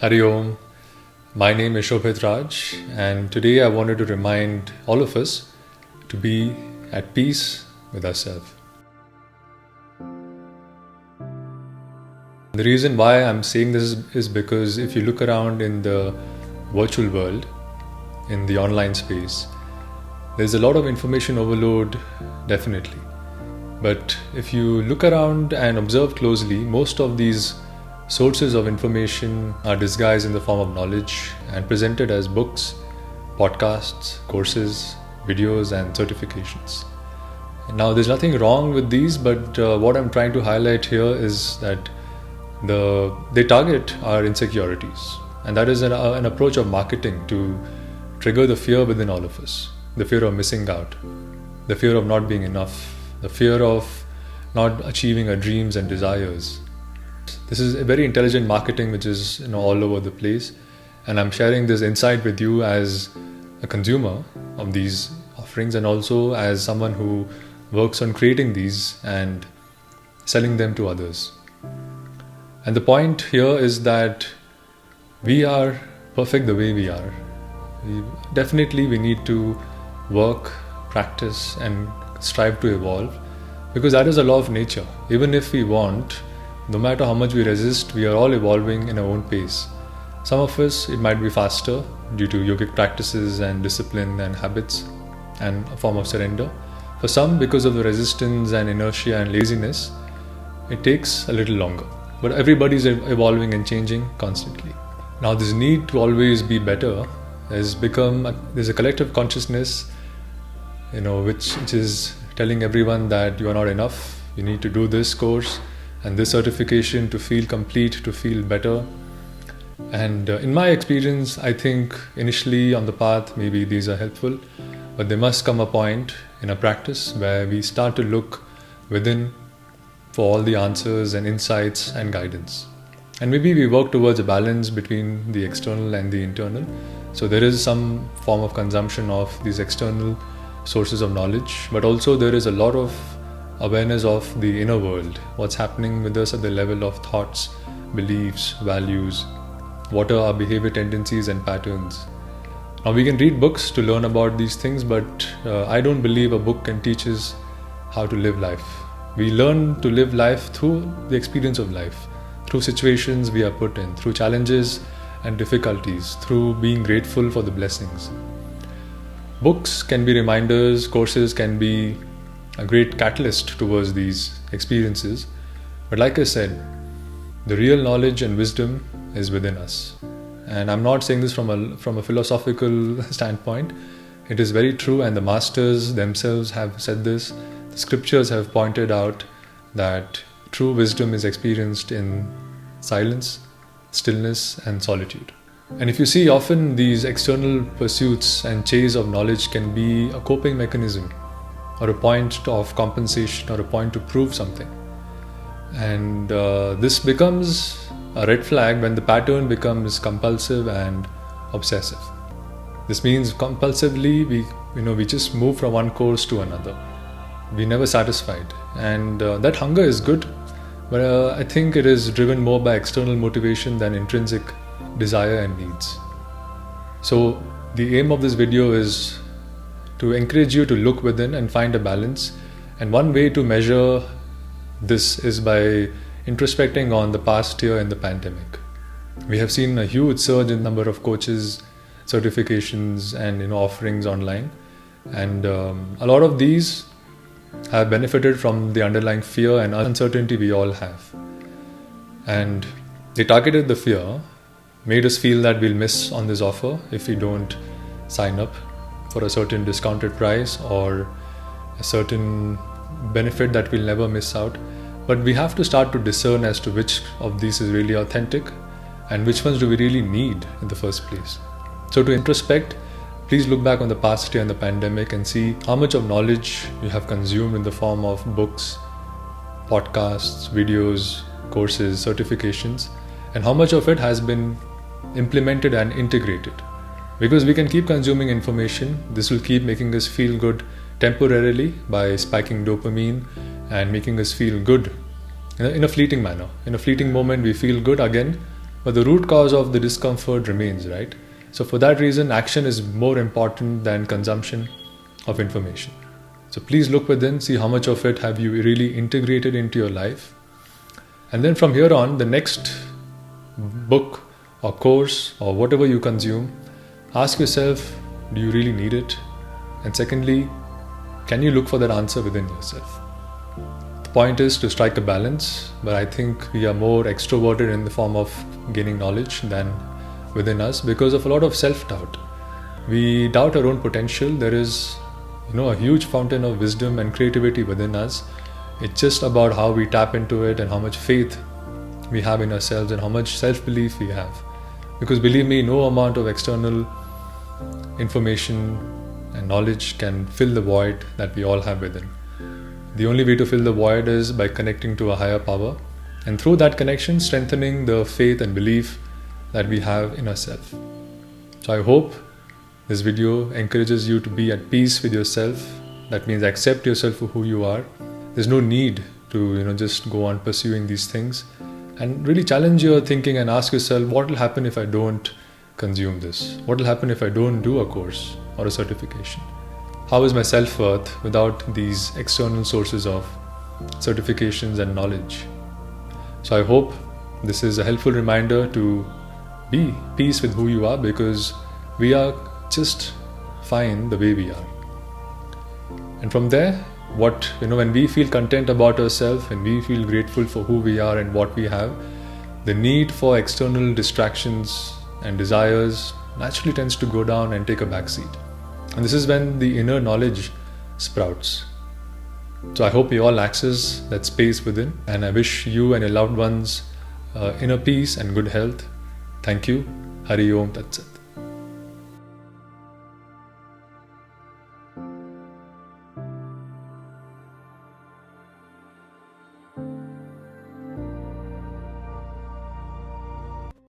Hari Om. My name is Shobhit Raj, and today I wanted to remind all of us to be at peace with ourselves. The reason why I'm saying this is because if you look around in the virtual world, in the online space, there's a lot of information overload, definitely. But if you look around and observe closely, most of these sources of information are disguised in the form of knowledge and presented as books, podcasts, courses, videos, and certifications. Now, there's nothing wrong with these, but what I'm trying to highlight here is that they target our insecurities, and that is an approach of marketing to trigger the fear within all of us, the fear of missing out, the fear of not being enough, the fear of not achieving our dreams and desires. This is a very intelligent marketing which is all over the place, and I'm sharing this insight with you as a consumer of these offerings and also as someone who works on creating these and selling them to others. And the point here is that we are perfect the way we are. We need to work, practice, and strive to evolve, because that is a law of nature. Even if we want, no matter how much we resist, we are all evolving in our own pace. Some of us, it might be faster due to yogic practices and discipline and habits and a form of surrender. For some, because of the resistance and inertia and laziness, it takes a little longer. But everybody is evolving and changing constantly. Now, this need to always be better has become, there's a collective consciousness, which is telling everyone that you are not enough, you need to do this course and this certification to feel complete, to feel better. And in my experience, I think initially on the path, maybe these are helpful, but there must come a point in a practice where we start to look within for all the answers and insights and guidance. And maybe we work towards a balance between the external and the internal. So there is some form of consumption of these external sources of knowledge, but also there is a lot of awareness of the inner world, what's happening with us at the level of thoughts, beliefs, values, what are our behavior tendencies and patterns. Now, we can read books to learn about these things, but I don't believe a book can teach us how to live life. We learn to live life through the experience of life, through situations we are put in, through challenges and difficulties, through being grateful for the blessings. Books can be reminders, courses can be a great catalyst towards these experiences. But like I said, the real knowledge and wisdom is within us. And I'm not saying this from a philosophical standpoint. It is very true, and the masters themselves have said this. The scriptures have pointed out that true wisdom is experienced in silence, stillness, and solitude. And if you see, often these external pursuits and chase of knowledge can be a coping mechanism, or a point of compensation, or a point to prove something. And this becomes a red flag when the pattern becomes compulsive and obsessive. This means compulsively we just move from one course to another. We're never satisfied, and that hunger is good, but I think it is driven more by external motivation than intrinsic desire and needs. So the aim of this video is to encourage you to look within and find a balance. And one way to measure this is by introspecting on the past year in the pandemic. We have seen a huge surge in number of coaches, certifications, and offerings online. And a lot of these have benefited from the underlying fear and uncertainty we all have. And they targeted the fear, made us feel that we'll miss on this offer if we don't sign up for a certain discounted price or a certain benefit that we'll never miss out. But we have to start to discern as to which of these is really authentic and which ones do we really need in the first place. So to introspect, please look back on the past year and the pandemic and see how much of knowledge you have consumed in the form of books, podcasts, videos, courses, certifications, and how much of it has been implemented and integrated. Because we can keep consuming information, this will keep making us feel good temporarily by spiking dopamine and making us feel good in a fleeting manner. In a fleeting moment, we feel good again, but the root cause of the discomfort remains, right? So for that reason, action is more important than consumption of information. So please look within, see how much of it have you really integrated into your life. And then from here on, the next book or course or whatever you consume, ask yourself, do you really need it? And secondly, can you look for that answer within yourself? The point is to strike a balance, but I think we are more extroverted in the form of gaining knowledge than within us because of a lot of self-doubt. We doubt our own potential. There is, a huge fountain of wisdom and creativity within us. It's just about how we tap into it and how much faith we have in ourselves and how much self-belief we have. Because believe me, no amount of external information and knowledge can fill the void that we all have within. The only way to fill the void is by connecting to a higher power, and through that connection, strengthening the faith and belief that we have in ourselves. So I hope this video encourages you to be at peace with yourself. That means accept yourself for who you are. There's no need to just go on pursuing these things, and really challenge your thinking and ask yourself, what will happen if I don't consume this? What will happen if I don't do a course or a certification? How is my self-worth without these external sources of certifications and knowledge? So I hope this is a helpful reminder to be at peace with who you are, because we are just fine the way we are. And from there, when we feel content about ourselves and we feel grateful for who we are and what we have, the need for external distractions and desires naturally tends to go down and take a back seat. And this is when the inner knowledge sprouts. So I hope you all access that space within, and I wish you and your loved ones inner peace and good health. Thank you. Hari Om Tat Sat.